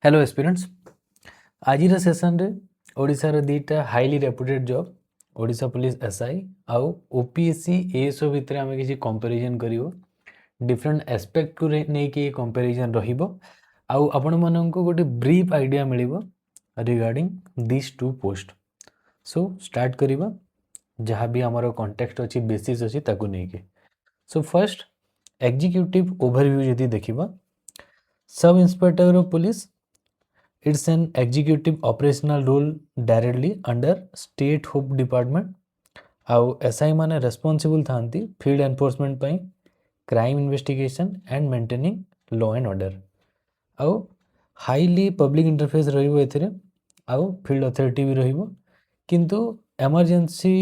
Hello aspirants. आज session रे ओडिशार दीटा highly reputed job Odisha police SI आउ ओपीएससी एएसओ भितर आम किसी कंपैरिजन करिवो डिफरेंट एस्पेक्ट को नहीं कि कंपैरिजन रहिबो आउ आपण माननको गोटे ब्रीफ आइडिया मिलिबो regarding this two post. So start करिबा जहाँ भी हमारो कॉन्टेक्स्ट अछि बेसिस अछि ताकू नहीं के। सो फर्स्ट एग्जीक्यूटिव ओवरव्यू यदि देखिबा sub inspector of police it's an executive operational role directly under state hope department ଆଉ एसआई माने रेस्पॉन्सिबल थांती फील्ड एनफोर्समेंट ପାଇଁ crime investigation and maintaining law and order ଆଉ हाईली पब्लिक इंटरफेस रहिबो एथिरे ଆଉ field authority भी रहिबो किंतु एमरजेंसी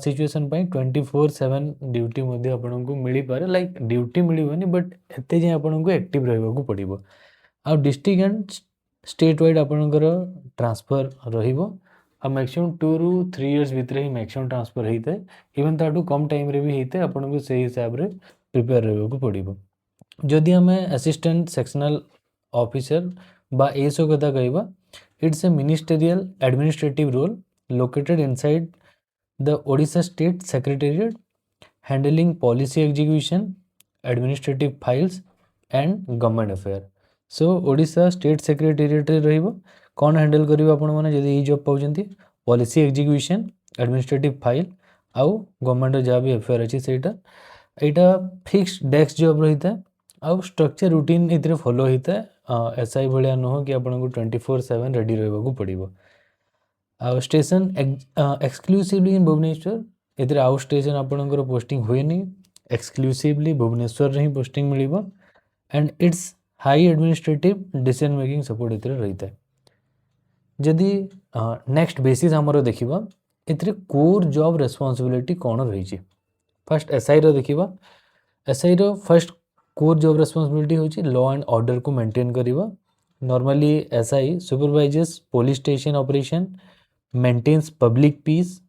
सिचुएशन ପାଇଁ 24/7 ड्यूटी मध्ये आपनको मिली पारे लाइक ड्यूटी मिलिबनी बट एते जे आपनको एक्टिव रहबा को पड़िबो ଆଉ डिस्ट्रिक्ट एंड स्टेट वाइड आपणकर ट्रांसफर रहिबो आ मैक्सिमम 2 ରୁ 3 इयर्स भितर ही मैक्सिमम ट्रांसफर होता है इवन ताठू कम टाइम रे भी होता है आपको से हिसाब रे प्रिपेयर रहबा पड़िबो। जदि आम असिस्टेंट सेक्शनल ऑफिसर बा एसओ कथा कहबा it's a ministerial administrative role located inside the Odisha state secretariat handling policy execution administrative files and government affair. So Odisha state secretariat रहिबो कौन हैंडल करिबो आपण माने जदि ई जॉब पाउजंती पॉलिसी एग्जीक्यूशन एडमिनिस्ट्रेटिव फाइल आउ गवर्नमेंट जहाँ भी अफेयर अच्छी सेटा एटा फिक्स्ड डेस्क जॉब रही है आउ स्ट्रक्चर रूटीन इतरे फॉलो होता है एसआई भाया नुह कि आपको 24/7 रेडी रहा पड़ो। आउ स्टेशन एक्सक्लूसिवली इन भुवनेश्वर इतरे आउ स्टेशन आपणकर पोस्टिंग हुए नहीं एक्सक्लूसिवली भुवनेश्वर ही पोस्टिंग मिलिबो and it's high administrative decision making support इतरे रही है। जदि नेक्स्ट बेसिस आमर देखा इतरे कोर जॉब रेस्पॉन्सिबिलिटी कौन रही फर्स्ट एसआई रो देखा एसआई रो फर्स्ट कोर जॉब रेस्पॉन्सिबिलिटी होची लॉ एंड ऑर्डर को मेंटेन करवा। Normally SI supervises police station operation maintains public peace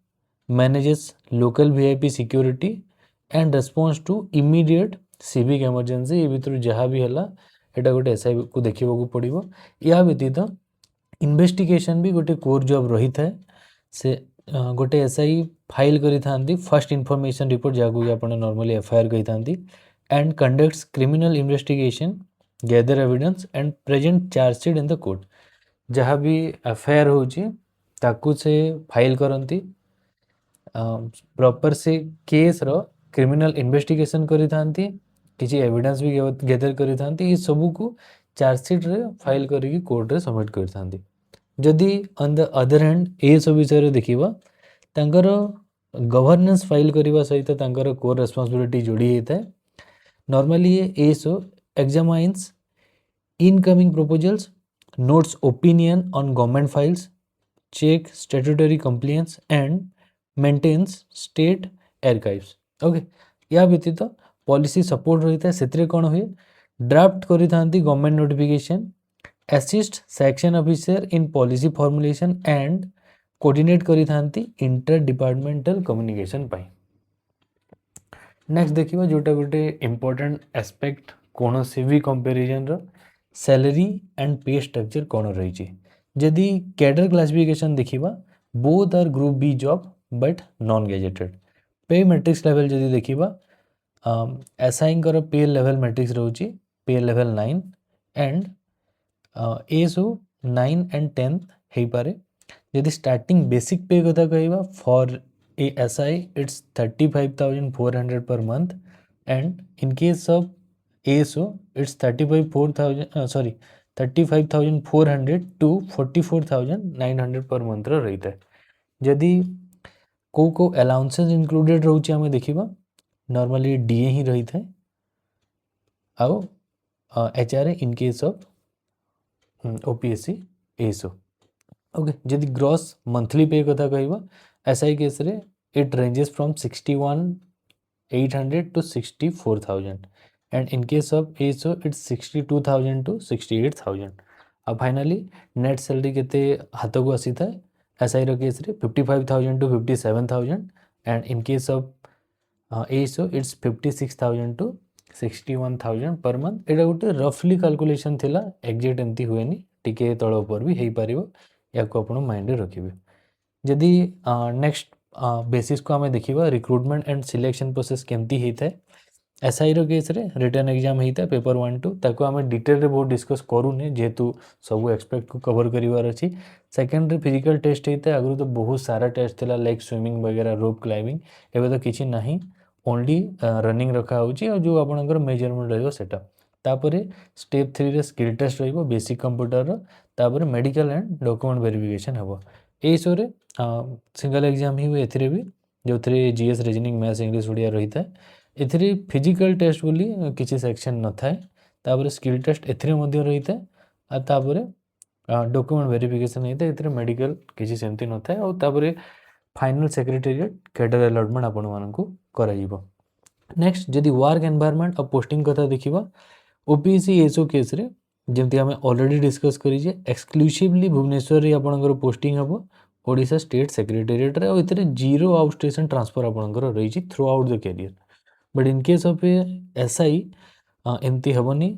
manages local VIP security and response to immediate civic emergency ये भीतर जहाँ भी है एटा गोटे एसआई को देखा पड़ो। या व्यतीत इन्वेस्टिगेशन भी गोटे कोर जॉब रही है से गोटे एसआई फाइल करी थांती फर्स्ट इन्फॉर्मेशन रिपोर्ट जहाँ आप नॉर्मली एफआईआर कही थांती and conducts criminal investigation gather evidence and present chargesheet in the court जहाँ भी एफआईआर होची ताकू से फाइल करती प्रॉपर से केस रो क्रिमिनल इन्वेस्टिगेशन करी थांती किसी एविडेंस भी गैदर करी थांती ये सबू को चार्जशीट रे फाइल करी कोर्ट रे सबमिट कर थांती। जदि on the other hand ASO विषय देखा तांकर गवर्नेंस फाइल करने सहित तांकर कोर रेस्पॉन्सिबिलिटी जोड़ी होता है। नॉर्मली ये ASO examines incoming proposals notes opinion on government files check statutory compliance and maintains state archives. Okay या व्यतीत पॉलिसी सपोर्ट रही है से कौन हुए ड्राफ्ट करी थांती government notification assist section officer in policy formulation and coordinate करी थांती इंटर डिपार्टमेंटल कम्युनिकेशन पाई। नेक्स्ट देखिबा जोटा गोटे इंपोर्टेंट एस्पेक्ट कौन से भी कंपैरिजन रो सैलरी एंड पे स्ट्रक्चर कौन रही छि। जदि कैडर क्लासिफिकेशन देखिबा both are group B job but non gazetted pay matrix level जदि देखिबा एसआई कर पे लेवल मैट्रिक्स रहउछि पे लेवल 9 एंड एएसओ 9 एंड 10 हो पारे। यदि स्टार्टिंग बेसिक पे कथा कहवा for a SI it's 35,400 per month and in case of ASO it's 35,400 to 44,900 per month रही है। जदि को अलाउंसेस इंक्लूडेड रोचे आम देखा नॉर्मली डीए ही रही है आउ HRA in case of OPSC ASO. Okay जदि ग्रॉस मंथली पे कथा कहवा एसआई केस रे it ranges from 61,800 to 64,000 and in case of ASO it's 62,000 to 68,000। अब फाइनली नेट सैलरी केते हाथ को आसी था एसआई रो केस रे 55,000 to 57,000 and in case of ASO it's 56,000 to 61,000 per month. एटा गोटे रफली कैलकुलेशन थिला एग्जैक्ट एमती हुएनी टिके तल उपर भी हो पार या आप माइंड रखिए जदि नेक्स्ट बेसिस को आम देखा रिक्रुटमेंट एंड सिलेक्शन प्रोसेस केमती होता है एसआई रो केस रे रिटर्न एग्जाम होता है पेपर 1-2 ताको आम डिटेल रे बहुत डिस्कस करूने जेहेतु सब एक्सपेक्ट को कवर करार अच्छी सेकेंड फिजिकल टेस्ट होता है आगु तो बहुत सारा टेस्ट था लाइक स्विमिंग वगैरह रोप क्लाइंबिंग एवं तो किसी ना ओनली रनिंग रखा हो जो आपंकर मेजरमेंट रहा तापर स्टेप 3 रे स्किल टेस्ट रही बेसिक कंप्यूटर तापर मेडिकल एंड डॉक्यूमेंट वेरिफिकेशन हम यही सब सिंगल एग्जाम ही हुए ए भी जो थे GS reasoning maths English Odia रही है एथिरे फिजिकल टेस्ट बोली किसी सेक्शन न थाए तापर स्किल टेस्ट एथिरे मध्य रही है आ तापर डॉक्यूमेंट वेरिफिकेशन होता है एथिरे मेडिकल किसी सेमती न थाए और तापर फाइनल सेक्रेटेरिएट कैडर अलॉटमेंट आपण मानकु कराइबो नेक्स्ट जदि वर्क एनवायरनमेंट और पोस्टिंग कथा देखिबा ओपीएससी एसओ केस रे जेमती आमे ऑलरेडी डिस्कस करिजे एक्सक्लूसिवली भुवनेश्वर रे आपणकर पोस्टिंग हबो ओडिशा स्टेट सेक्रेटेरिएट रे और एथिरे जीरो आउट स्टेशन ट्रांसफर आपणकर रही throughout the career but in case of SI एमती हेनी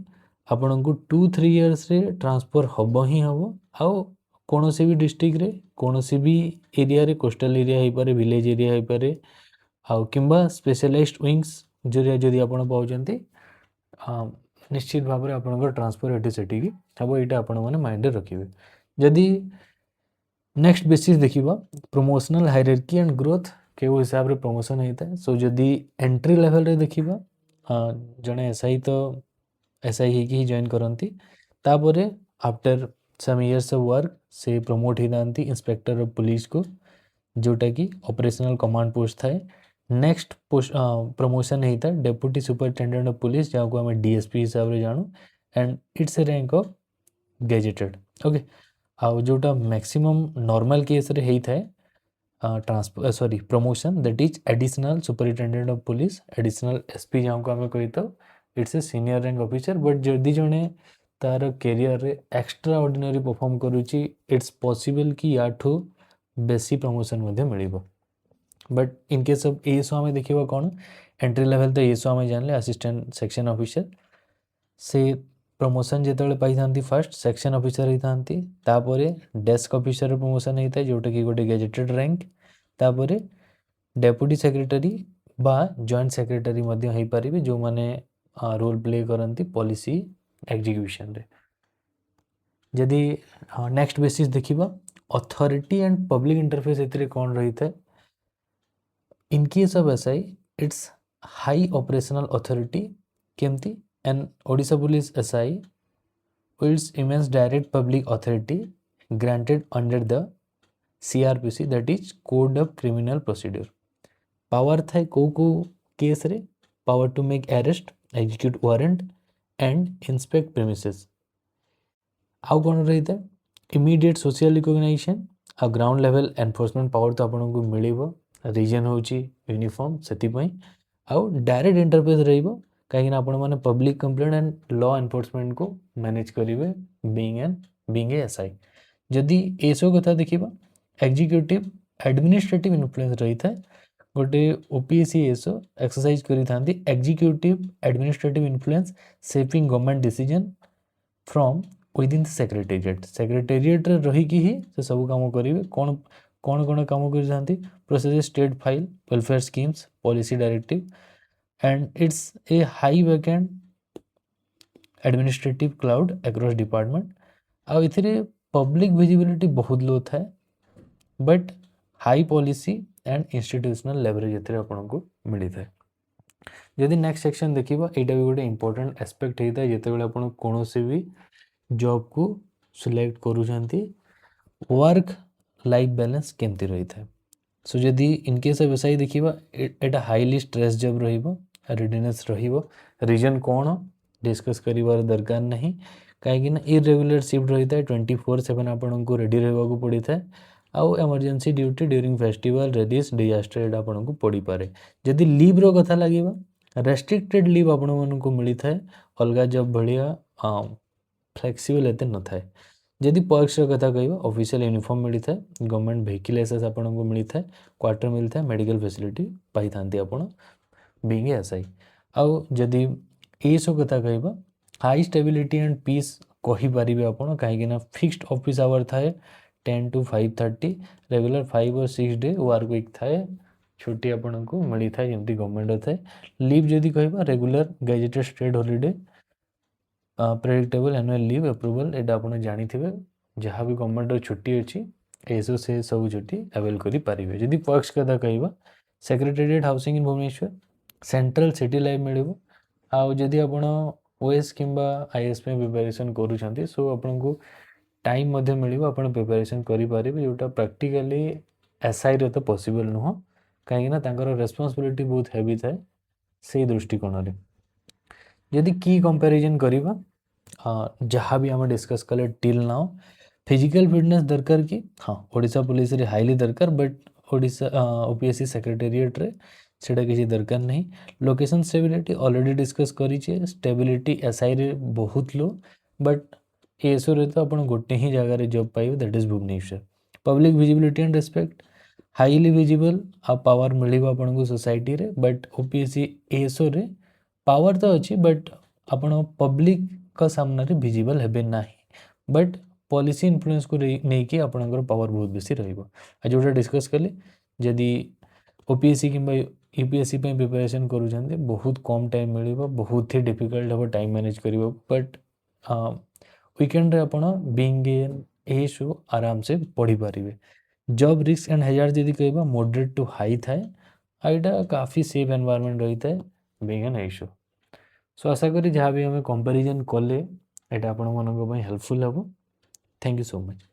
आपण को 2-3 इयर्स रे ट्रांसफर हम ही हम आउ कौन से भी डिस्ट्रिक्ट रे कौन से भी एरिया रे कोस्टल एरिया हो पारे विलेज एरिया हो पारे आउ किंबा स्पेशलाइज्ड विंग्स जरिया जदि आपण पाउचंती निश्चित भाव में आपंकर ट्रांसफर एटी सेठी हम यहाँ आपण मैंने माइंड रखिए जदि नेक्स्ट बेसिस देखिबा प्रमोशनल हायरार्की एंड ग्रोथ के हिसाब रे प्रमोशन होता है सो जदि एंट्री लेवल रे देखिबा जड़े एसआई तो एसआई ही जॉइन करती तापर after some years of work से प्रमोट ही जाती इंस्पेक्टर ऑफ पुलिस को जोटा कि ऑपरेशनल कमांड पोस्ट थाए नेक्स्ट पोस्ट प्रमोशन होता है डेप्यूटी सुपरिटेंडेंट ऑफ पुलिस जहाँ को आम डीएसपी हिसाब से जानू and it's a rank of gazetted okay आउ जोटा मैक्सिमम नॉर्मल केस रे होता है transfer sorry promotion that is additional superintendent of police additional SP जहाँ को आम कही था it's a senior rank officer but जदि जड़े तार कैरियर रे एक्स्ट्रा ऑर्डिनरी परफॉर्म करुच्ची इट्स पॉसिबल कि याठू बेसी प्रमोशन मिल but in case of ASO आम देखा कौन एंट्री लेवल तो एएसओ आम जानले असिस्टेंट सेक्शन ऑफिसर से प्रमोशन जिते पाई था फास्ट सेक्शन ऑफिसर होता तापर डेस्क ऑफिसर प्रमोशन होता है जोटा कि गोटे गेजेटेड रैंक तापर डेप्यूटी सेक्रेटरी बा जॉइंट सेक्रेटरी हो पारे जो मैंने रोल प्ले करती पॉलिसी एग्जीक्यूशन रे जदि नेक्स्ट बेसिस देखिबा अथॉरिटी एंड पब्लिक इंटरफेस एथिरे कौन रही है in case of SI it's high operational authority केमती and Odisha police SI its immense direct public authority granted under the CRPC that is Code of Criminal Procedure power था को case रे power to make arrest execute warrant and inspect premises आउ कौन रही है immediate social recognition आ ground level enforcement power तो आपको मिल रीजन हूँ यूनिफॉर्म से आउ डायरेक्ट इंटरफेस रही कहीं आपण मैंने public complaint and law enforcement को मैनेज करेंगे बीइंग ए एसआई जदि एसओ कथा देखा एग्जीक्यूटिव एडमिनिस्ट्रेटिव इन्फ्लुएंस रही है गोटे ओपीएससी एसओ एक्सरसाइज करी थांती executive administrative influence shaping government decision from with in secretariat रही ही से सब काम करेंगे कौन कौन कौन काम कर process state file welfare schemes policy directive and it's a high vacant administrative cloud across department आ इथिरे पब्लिक विजिबिलिटी बहुत लो था but high policy and institutional leverage एथिरे आपको मिली था जदि नेक्स्ट सेक्शन देखिबा एटा भी गोटे इंपोर्टेंट एस्पेक्ट होता है जितेबाला आपण कौन से भी जॉब को सिलेक्ट करूछंती वर्क लाइफ बैलेंस केमती रही था सो जदि इन केस ऑफ एसआई देखिबा एटा हाईली स्ट्रेस जॉब रहिबो रेडीनेस रहिबो रीजन कौन डिस्कस करिवार दरकार नहीं कहीं इरेगुलर शिफ्ट रही है 24/7 आपन को रेडी रहबा पड़ी था आउ emergency duty during festival raids disaster आपन को पड़ी पारे जदि लीव रो कथा लागिबा रेस्ट्रिक्टेड लीव आपण मन को मिली था अलगा जॉब भलिया फ्लेक्सिबल एते न था जदि पर्क्स कथा कहबा ऑफिशियल यूनिफॉर्म मिली था गवर्नमेंट व्हीकल एसेस आपन को मिली था क्वार्टर मिलता है मेडिकल फैसिलिटी पाई थांती आपण बीइंग एसआई आउ जदि एसओ कथा कहबा हाई स्टेबिलिटी एंड पीस कहींपारे आप कहीं फिक्स्ड ऑफिस आवर थाए 10 to 5:30 रेगुलर 5 और 6 डे वर्क वीक थाए छुट्टी आपन को मिली था जमी गवर्नमेंट थाए लीव जदि कह regular gazetted state holiday predictable annual leave approval एटा आप जानी जहाँ भी गवर्नमेंट छुट्टी अच्छी एसो से सब छुट्टी अवेल करेंगे जदि पर्क्स कथा कह secretariat housing in Bhubaneswar central city life मिले आदि आपण ओएस किंबा आईएएस प्रिपरेशन करूँ सो आपन को टाइम मिले आप प्रिपरेशन करेंगे जोटा प्रैक्टिकली एसआई रे तो पॉसिबल नुह कहीं रेस्पॉन्सिबिलिटी बहुत हेवी थाए से दृष्टिकोण में जदि की कंपैरिजन करवा जहाँ भी आम डिस्कस कले टिल नाउ फिजिकल फिटनेस दरकार कि हाँ ओडिशा पुलिस रे हाईली दरकार बट ओडिशा ओपीएससी सेक्रेटेरिएट रे सेटा किसी दरकार नहीं लोकेशन स्टेबिलिटी ऑलरेडी डिस्कस करिचे स्टेबिलिटी एसआई रे बहुत लो बट एसओ रे तो अपन गोटे ही जगह रे जॉब पाइबे that is Bhubaneswar public visibility and respect highly visible आ पावर मिलिबा अपन को सोसाइटी रे बट ओपीएससी एसओ रे पावर तो अच्छी बट आपण पब्लिक का सामना रे विजिबल हेबे नाही बट पॉलिसी इन्फ्लुएंस को नहीं आपणकर पावर बहुत बेसी रहिबो जोटा डिस्कस कले जदि ओपीएससी किंबा यूपीएससी प्रिपरेशन करूछन्ते बहुत कम टाइम मिलिबो बहुत ही डिफिकल्ट हम टाइम मैनेज करिबो बट वीकेंड रे आपण बीइंग एन ए शो आराम से पढ़ी पारिबे जॉब रिस्क एंड हैजार्ड जदि कहबा मॉडरेट टू हाई थाए आइटा काफी सेफ एनवायरनमेंट रही थाए being an ASO so आशा करी जहाँ भी हमें कंपैरिजन कले एटा आपण मानक हेल्पफुल हेबो थैंक यू सो मच।